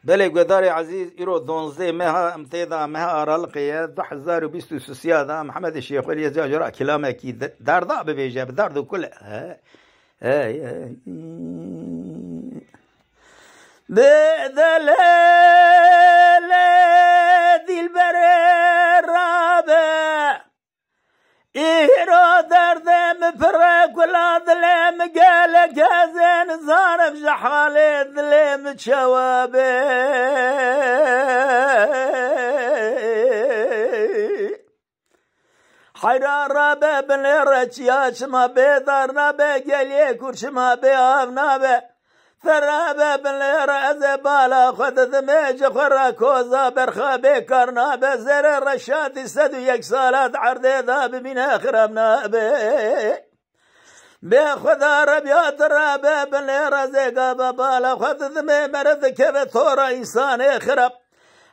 بله گداری عزیز ایرو دونزده مها امتیدا مها آرالقیه 2023 سیاده محمد الشيخ ولی جاجرا کلامه کی دردا ببیجه بدرد کل بدل دلبر رابع ایرو دردم پر کلا دلم قال كازن زارف جحال دلم شوابه حيران رابع بن رجياش ما بيدار نابه قليه كرش ما بيهاب نابه ثرابه بن رأز بالا خد ذميج خرا كوزا برخا بكر نابه زر الرشاد سدو يكسالات عرضي ذاب من اخر نابه بخدا ربيات رابه بن رزق بالا خد ذمي مرد كبه ثورة انسان خرب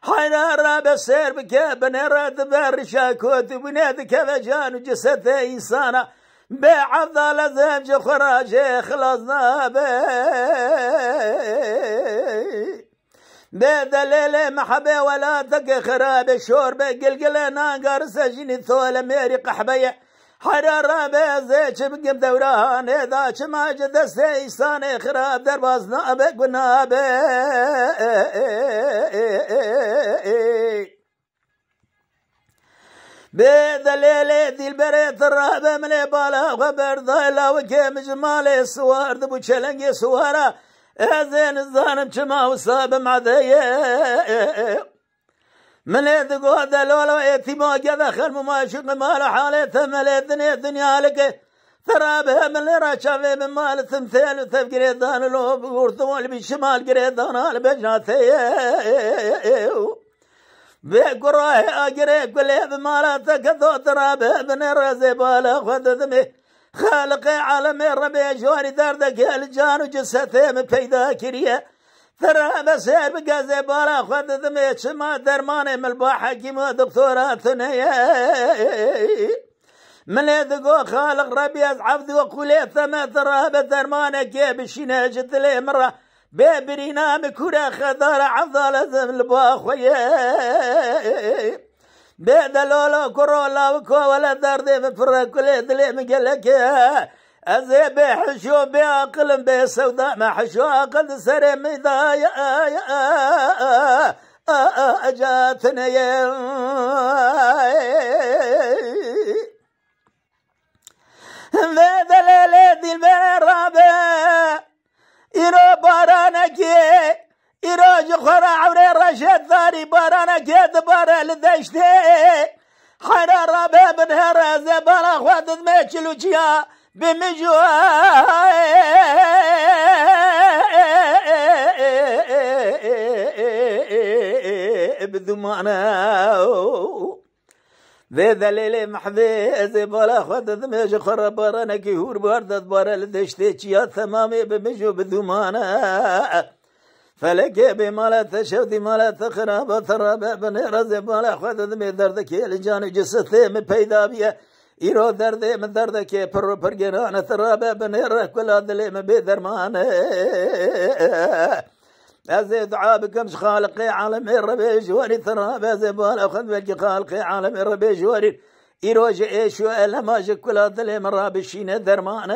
حين رابه سير بك بن رد برشا كوت بنيد كبه جان جسد انسانه بعضل زمج خراج خلصنا بدليل محبة ولا تك خراب شوربة قلقل ناقر سجن ثول ميري قحبية حرارة بزيش بقم دوران إذا شما جد سيسان خراب دربازنا بقنا بدليل دي البريت الرهبة من بالا وبر ضايلا وكيم جمالي سوار دبو تشلنجي سوارا ازين الظالم كما وصاب معديه من يدقو دلولو ايتيمو كذا خلم ما شق مال حالته مل الدنيا لك ثرابها من راشافي من مال ثمثيل وثف دان لو بورثول بالشمال قريدان بجناته بقراه أجري كله بمالاتك ذو ترابه بن الرزبالة خذ ذمه خالق عالم ربي جواري دردك الجان وجسته من بيدا كريه ترى بسير بقزبالة خذ ذمه شما درمانه من الباحكيم دكتوراتنا من يدقو خالق ربي عبد وقولي ثم ترى بدرمانه كيف شناجت لي مره بابرينا مكورا خضار عضالة الباخوية بدلولو كرولا وكو ولا دارد بفرق كل دلي مقلك أزي بحشو بعقل بسوداء ما حشو عقل سري مدايا أجاتنا بدلالي دي البرابة إيرو بارانكي إيرو جخرا عوري رشد ثاري بارانكي دبارا لدشتي حنا رابا بنهر زبالا خواد دميتشلو جيا بمجوا بدمانا ذي ذليل محذي زبالا خد ذميج خرب بارانا كيهور باردت بارا لدشتي جيا ثمامي بمجو بدمانا فلك بمالا تشودي مالا تخراب ثراب بنير زبالا خد ذمي دردك لجان جسثي من بيدا بيه إيرو دردي من دردك برو برقنان ثراب بنير كل دلي من بيدرمان أزي دعاء بكمش خالقي عالم الربي جواري ثراب زبالا خد بك خالقي عالم الربي جواري إيروج إيشو ألما جكلا دلي من رابشين درمان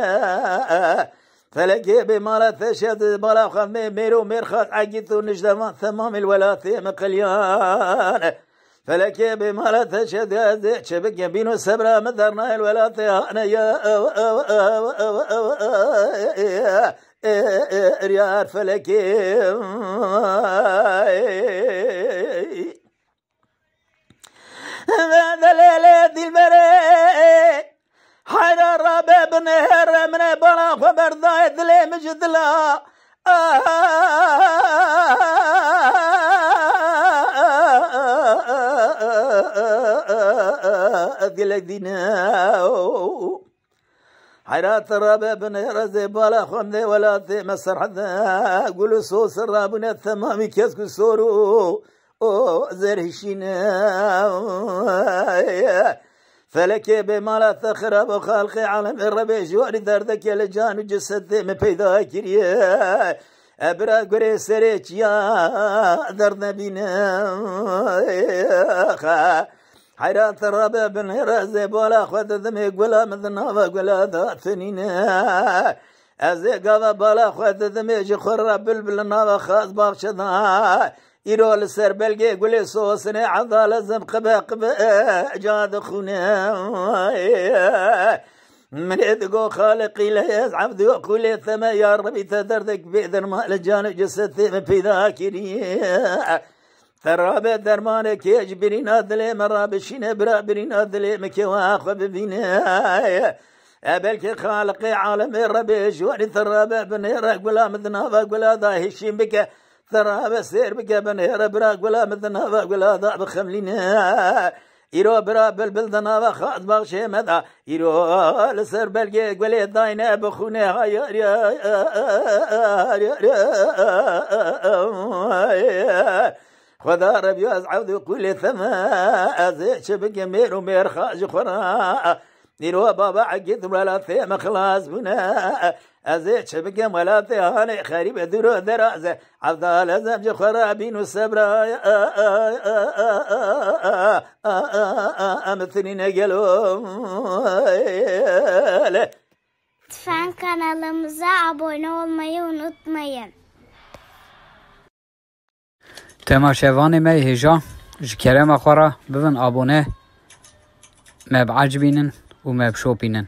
فلكي بمالا تشد بالا خد ميرو ميرخات عقيتو نجدمان ثمام الولاثي مقليان فلكي بمالا تشد أزي شبك بينو سبرا مدرنا الولاثي أنا يا ريار فلكي هذا ليلة دي البري حير رابع بنهر من بلا خبر ضايد لي مجدلا أذلك دينا حيرات رابع بنهر زبالا خمدي ولا ثي مسر حدا قولوا صوص الرابنا الثمامي كيسكو سورو زرهشينا فلك بمالا تخرب وخالقي عالم الربي جواري دردك لجان وجسد من بيدا كريه ابرا قري سريج يا درد بينا حيرات الربع بن رازي بولا خد دمي قولا مثنا وقولا ذاتنينا ازي قضا بولا خد دمي جخر بلبلنا وخاص باخشدا يرو السر بلقي قولي صوصني عضال زم قبا جاد خونا من ادقو خالقي لا يزعف ذو كل ثما يا ربي تدردك بإذن ما لجانب جسدي في ذاكري ترابة درمانك يجبرين أدلي مرابشين برابرين أدلي مكوا أخو ببينا أبلك خالقي عالم ربي جواني ترابة بنيرك ولا مذنابك ولا ضاهشين بك ترابة سير بك بنير براك ولا مذنابك ولا ضا بخملينا يرو برا بالبلدنا وخاط باغشي مدى يرو لسر بلقي قولي داينا بخوني خدا ربي أزعود كل ثما أزي شبك مير ومير خاج خرا يرو بابا عقيد ولا ثيم خلاص بنا أزي شبك ولا ثياني خريب درو درازة عبدال زمج خرا بين السبرا أمثلين قلوم Lütfen kanalımıza abone olmayı unutmayın. تماشاوان ما هجا جكرم أخورا ببن أبونه ما بعجبينن وما بشوبينن